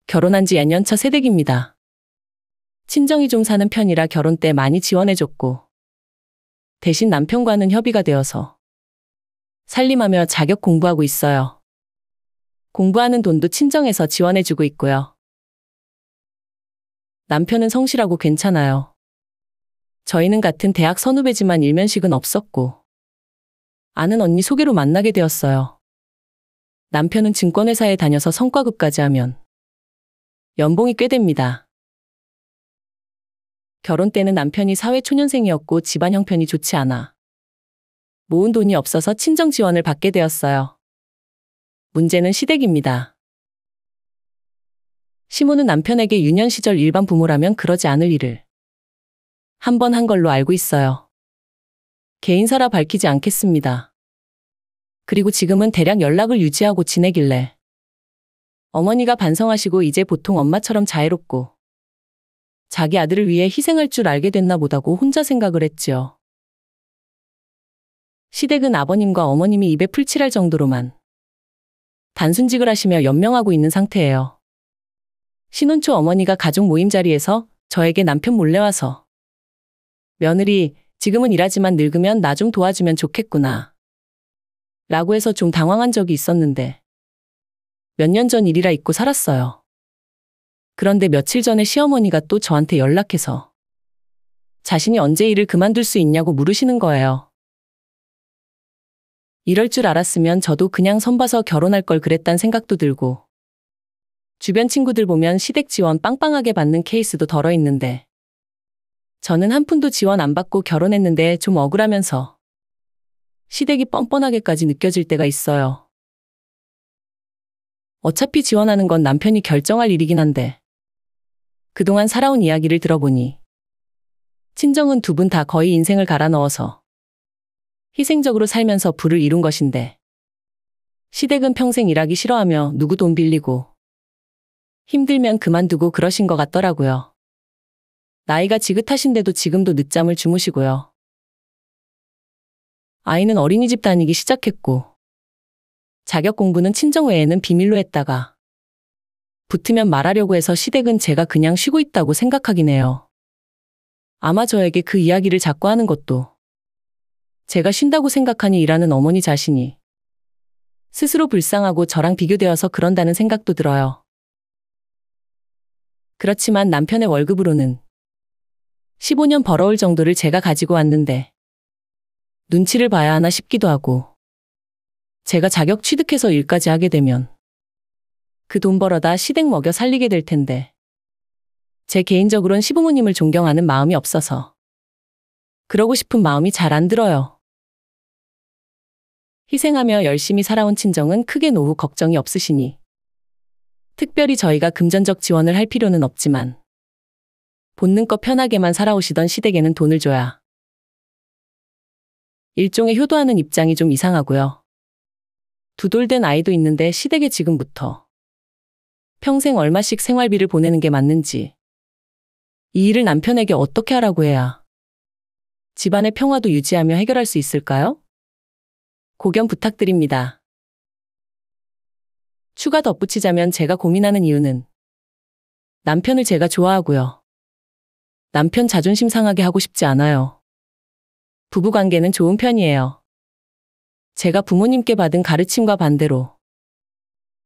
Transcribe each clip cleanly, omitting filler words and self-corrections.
결혼한 지 몇 년 차 새댁입니다. 친정이 좀 사는 편이라 결혼 때 많이 지원해줬고 대신 남편과는 협의가 되어서 살림하며 자격 공부하고 있어요. 공부하는 돈도 친정에서 지원해주고 있고요. 남편은 성실하고 괜찮아요. 저희는 같은 대학 선후배지만 일면식은 없었고 아는 언니 소개로 만나게 되었어요. 남편은 증권회사에 다녀서 성과급까지 하면 연봉이 꽤 됩니다. 결혼 때는 남편이 사회초년생이었고 집안 형편이 좋지 않아 모은 돈이 없어서 친정 지원을 받게 되었어요. 문제는 시댁입니다. 시모는 남편에게 유년 시절 일반 부모라면 그러지 않을 일을 한 번 한 걸로 알고 있어요. 개인사라 밝히지 않겠습니다. 그리고 지금은 대략 연락을 유지하고 지내길래 어머니가 반성하시고 이제 보통 엄마처럼 자애롭고 자기 아들을 위해 희생할 줄 알게 됐나 보다고 혼자 생각을 했지요. 시댁은 아버님과 어머님이 입에 풀칠할 정도로만 단순직을 하시며 연명하고 있는 상태예요. 신혼 초 어머니가 가족 모임 자리에서 저에게 남편 몰래 와서 며느리, 지금은 일하지만 늙으면 나 좀 도와주면 좋겠구나 라고 해서 좀 당황한 적이 있었는데 몇 년 전 일이라 잊고 살았어요. 그런데 며칠 전에 시어머니가 또 저한테 연락해서 자신이 언제 일을 그만둘 수 있냐고 물으시는 거예요. 이럴 줄 알았으면 저도 그냥 선봐서 결혼할 걸 그랬단 생각도 들고 주변 친구들 보면 시댁 지원 빵빵하게 받는 케이스도 덜어 있는데 저는 한 푼도 지원 안 받고 결혼했는데 좀 억울하면서 시댁이 뻔뻔하게까지 느껴질 때가 있어요. 어차피 지원하는 건 남편이 결정할 일이긴 한데 그동안 살아온 이야기를 들어보니 친정은 두 분 다 거의 인생을 갈아 넣어서 희생적으로 살면서 부를 이룬 것인데 시댁은 평생 일하기 싫어하며 누구 돈 빌리고 힘들면 그만두고 그러신 것 같더라고요. 나이가 지긋하신데도 지금도 늦잠을 주무시고요. 아이는 어린이집 다니기 시작했고 자격 공부는 친정 외에는 비밀로 했다가 붙으면 말하려고 해서 시댁은 제가 그냥 쉬고 있다고 생각하긴 해요. 아마 저에게 그 이야기를 자꾸 하는 것도 제가 쉰다고 생각하니 일하는 어머니 자신이 스스로 불쌍하고 저랑 비교되어서 그런다는 생각도 들어요. 그렇지만 남편의 월급으로는 15년 벌어올 정도를 제가 가지고 왔는데 눈치를 봐야 하나 싶기도 하고 제가 자격 취득해서 일까지 하게 되면 그 돈 벌어다 시댁 먹여 살리게 될 텐데 제 개인적으론 시부모님을 존경하는 마음이 없어서 그러고 싶은 마음이 잘 안 들어요. 희생하며 열심히 살아온 친정은 크게 노후 걱정이 없으시니 특별히 저희가 금전적 지원을 할 필요는 없지만 본능껏 편하게만 살아오시던 시댁에는 돈을 줘야 일종의 효도하는 입장이 좀 이상하고요. 두 돌 된 아이도 있는데 시댁에 지금부터 평생 얼마씩 생활비를 보내는 게 맞는지 이 일을 남편에게 어떻게 하라고 해야 집안의 평화도 유지하며 해결할 수 있을까요? 고견 부탁드립니다. 추가 덧붙이자면 제가 고민하는 이유는 남편을 제가 좋아하고요. 남편 자존심 상하게 하고 싶지 않아요. 부부관계는 좋은 편이에요. 제가 부모님께 받은 가르침과 반대로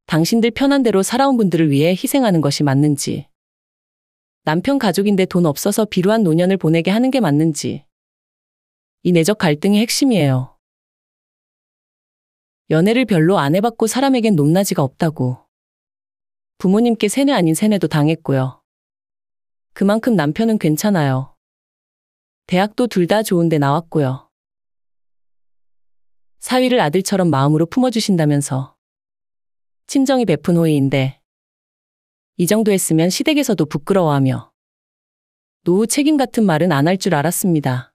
당신들 편한 대로 살아온 분들을 위해 희생하는 것이 맞는지, 남편 가족인데 돈 없어서 비루한 노년을 보내게 하는 게 맞는지, 이 내적 갈등이 핵심이에요. 연애를 별로 안 해봤고 사람에겐 높낮이가 없다고 부모님께 세뇌 아닌 세뇌도 당했고요. 그만큼 남편은 괜찮아요. 대학도 둘 다 좋은데 나왔고요. 사위를 아들처럼 마음으로 품어주신다면서 친정이 베푼 호의인데 이 정도 했으면 시댁에서도 부끄러워하며 노후 책임 같은 말은 안 할 줄 알았습니다.